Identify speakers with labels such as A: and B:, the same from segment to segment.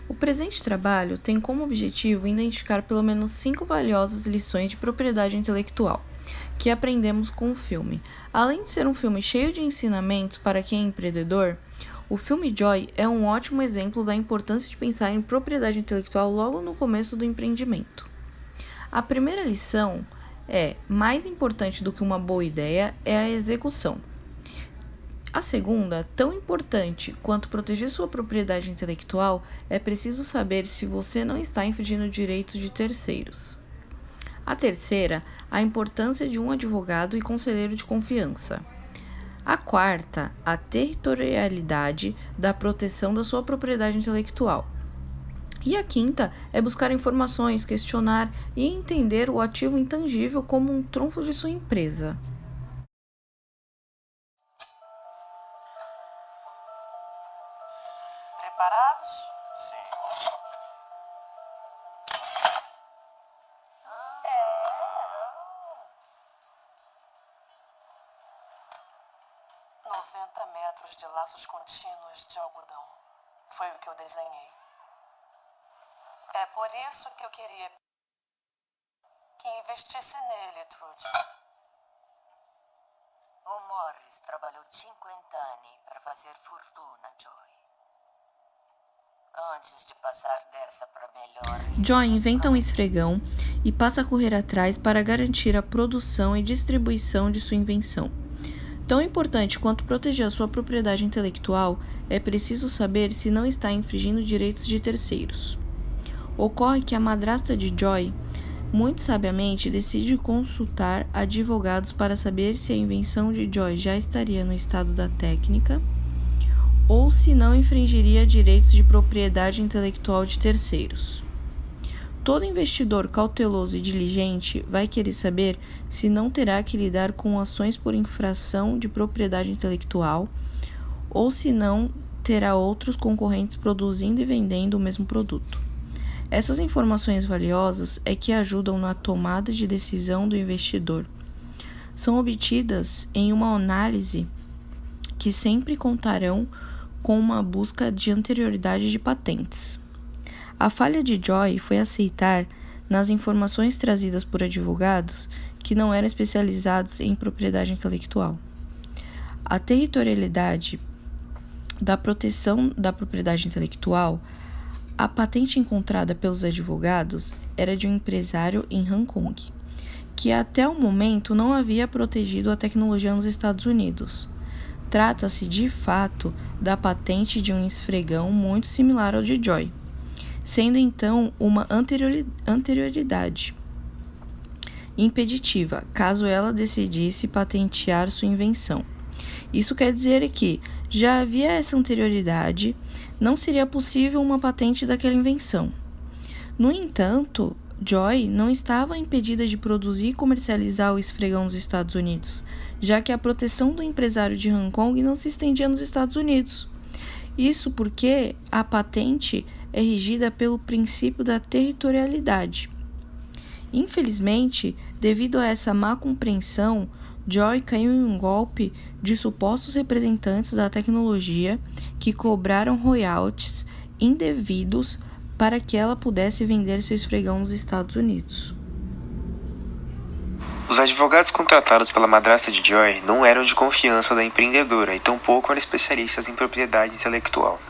A: O presente trabalho tem como objetivo identificar pelo menos 5 valiosas lições de propriedade intelectual que aprendemos com o filme. Além de ser um filme cheio de ensinamentos para quem é empreendedor, o filme Joy é um ótimo exemplo da importância de pensar em propriedade intelectual logo no começo do empreendimento. A primeira lição é: mais importante do que uma boa ideia é a execução. A segunda, tão importante quanto proteger sua propriedade intelectual, é preciso saber se você não está infringindo direitos de terceiros. A terceira, a importância de um advogado e conselheiro de confiança. A quarta, a territorialidade da proteção da sua propriedade intelectual. E a quinta é buscar informações, questionar e entender o ativo intangível como um trunfo de sua empresa.
B: Preparados?
C: Sim.
B: É. 90 metros de laços contínuos de algodão. Foi o que eu desenhei. É por isso que eu queria que investisse nele, Trudy.
D: O Morris trabalhou 50 anos para fazer fortuna, Joy. Antes de passar dessa para melhor...
A: Joy inventa um esfregão e passa a correr atrás para garantir a produção e distribuição de sua invenção. Tão importante quanto proteger a sua propriedade intelectual, é preciso saber se não está infringindo direitos de terceiros. Ocorre que a madrasta de Joy, muito sabiamente, decide consultar advogados para saber se a invenção de Joy já estaria no estado da técnica ou se não infringiria direitos de propriedade intelectual de terceiros. Todo investidor cauteloso e diligente vai querer saber se não terá que lidar com ações por infração de propriedade intelectual ou se não terá outros concorrentes produzindo e vendendo o mesmo produto. Essas informações valiosas é que ajudam na tomada de decisão do investidor. São obtidas em uma análise que sempre contarão com uma busca de anterioridade de patentes. A falha de Joy foi aceitar nas informações trazidas por advogados que não eram especializados em propriedade intelectual. A territorialidade da proteção da propriedade intelectual. A patente encontrada pelos advogados era de um empresário em Hong Kong, que até o momento não havia protegido a tecnologia nos Estados Unidos. Trata-se, de fato, da patente de um esfregão muito similar ao de Joy, sendo então uma anterioridade impeditiva, caso ela decidisse patentear sua invenção. Isso quer dizer que já havia essa anterioridade, não seria possível uma patente daquela invenção. No entanto, Joy não estava impedida de produzir e comercializar o esfregão nos Estados Unidos, já que a proteção do empresário de Hong Kong não se estendia nos Estados Unidos. Isso porque a patente é regida pelo princípio da territorialidade. Infelizmente, devido a essa má compreensão, Joy caiu em um golpe de supostos representantes da tecnologia que cobraram royalties indevidos para que ela pudesse vender seu esfregão nos Estados Unidos.
C: Os advogados contratados pela madrasta de Joy não eram de confiança da empreendedora e tampouco eram especialistas em propriedade intelectual.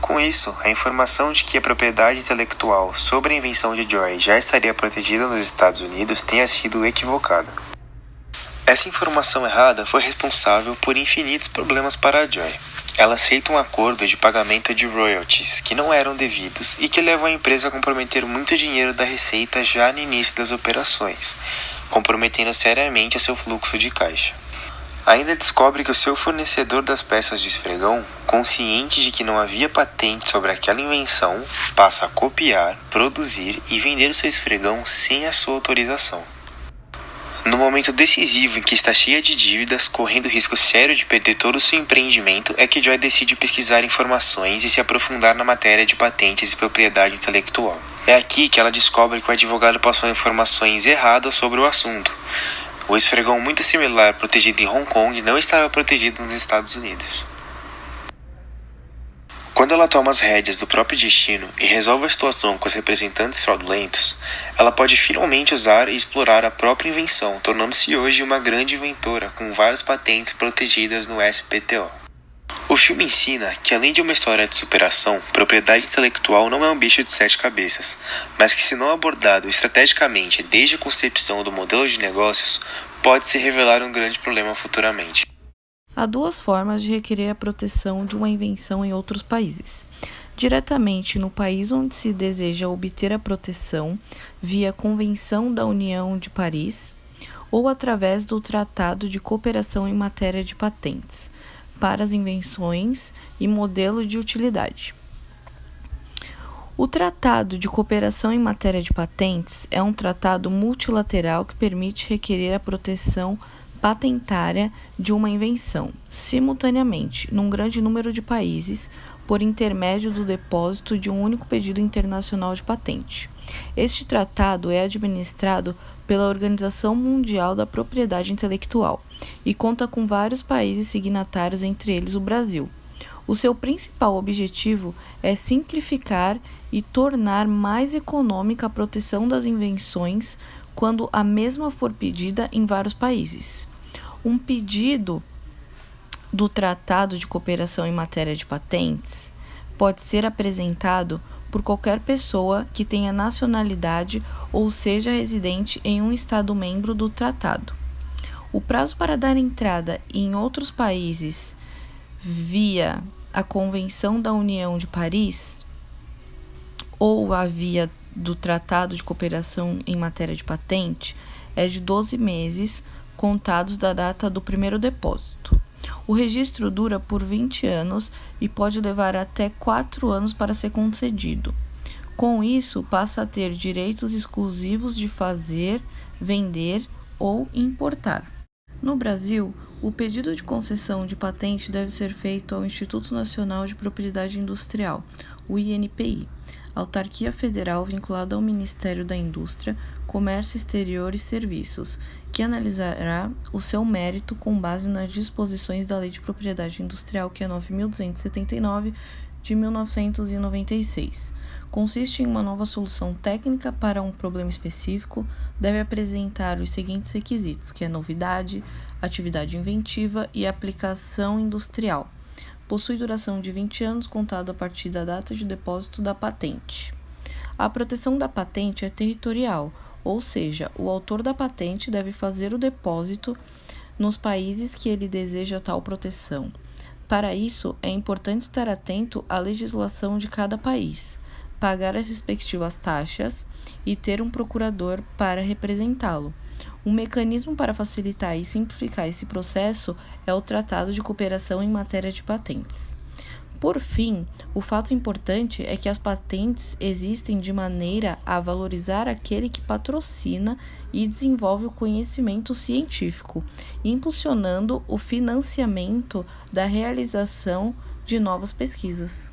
C: Com isso, a informação de que a propriedade intelectual sobre a invenção de Joy já estaria protegida nos Estados Unidos tenha sido equivocada. Essa informação errada foi responsável por infinitos problemas para a Joy. Ela aceita um acordo de pagamento de royalties que não eram devidos e que levam a empresa a comprometer muito dinheiro da receita já no início das operações, comprometendo seriamente o seu fluxo de caixa. Ainda descobre que o seu fornecedor das peças de esfregão, consciente de que não havia patente sobre aquela invenção, passa a copiar, produzir e vender o seu esfregão sem a sua autorização. No momento decisivo em que está cheia de dívidas, correndo risco sério de perder todo o seu empreendimento, é que Joy decide pesquisar informações e se aprofundar na matéria de patentes e propriedade intelectual. É aqui que ela descobre que o advogado passou informações erradas sobre o assunto. O esfregão muito similar protegido em Hong Kong não estava protegido nos Estados Unidos. Quando ela toma as rédeas do próprio destino e resolve a situação com os representantes fraudulentos, ela pode finalmente usar e explorar a própria invenção, tornando-se hoje uma grande inventora com várias patentes protegidas no SPTO. O filme ensina que, além de uma história de superação, propriedade intelectual não é um bicho de 7 cabeças, mas que, se não abordado estrategicamente desde a concepção do modelo de negócios, pode se revelar um grande problema futuramente.
A: Há duas formas de requerer a proteção de uma invenção em outros países. Diretamente no país onde se deseja obter a proteção, via Convenção da União de Paris, ou através do Tratado de Cooperação em Matéria de Patentes, para as invenções e modelos de utilidade. O Tratado de Cooperação em Matéria de Patentes é um tratado multilateral que permite requerer a proteção patentária de uma invenção, simultaneamente, num grande número de países, por intermédio do depósito de um único pedido internacional de patente. Este tratado é administrado pela Organização Mundial da Propriedade Intelectual e conta com vários países signatários, entre eles o Brasil. O seu principal objetivo é simplificar e tornar mais econômica a proteção das invenções quando a mesma for pedida em vários países. Um pedido do Tratado de Cooperação em Matéria de Patentes pode ser apresentado por qualquer pessoa que tenha nacionalidade ou seja residente em um Estado-membro do tratado. O prazo para dar entrada em outros países via a Convenção da União de Paris ou a via do Tratado de Cooperação em Matéria de Patente é de 12 meses, contados da data do primeiro depósito. O registro dura por 20 anos e pode levar até 4 anos para ser concedido. Com isso, passa a ter direitos exclusivos de fazer, vender ou importar. No Brasil, o pedido de concessão de patente deve ser feito ao Instituto Nacional de Propriedade Industrial, o INPI, autarquia federal vinculada ao Ministério da Indústria, Comércio Exterior e Serviços, que analisará o seu mérito com base nas disposições da Lei de Propriedade Industrial, que é 9.279, de 1996. Consiste em uma nova solução técnica para um problema específico, deve apresentar os seguintes requisitos, que é novidade, atividade inventiva e aplicação industrial. Possui duração de 20 anos, contado a partir da data de depósito da patente. A proteção da patente é territorial, ou seja, o autor da patente deve fazer o depósito nos países que ele deseja tal proteção. Para isso, é importante estar atento à legislação de cada país, pagar as respectivas taxas e ter um procurador para representá-lo. Um mecanismo para facilitar e simplificar esse processo é o Tratado de Cooperação em Matéria de Patentes. Por fim, o fato importante é que as patentes existem de maneira a valorizar aquele que patrocina e desenvolve o conhecimento científico, impulsionando o financiamento da realização de novas pesquisas.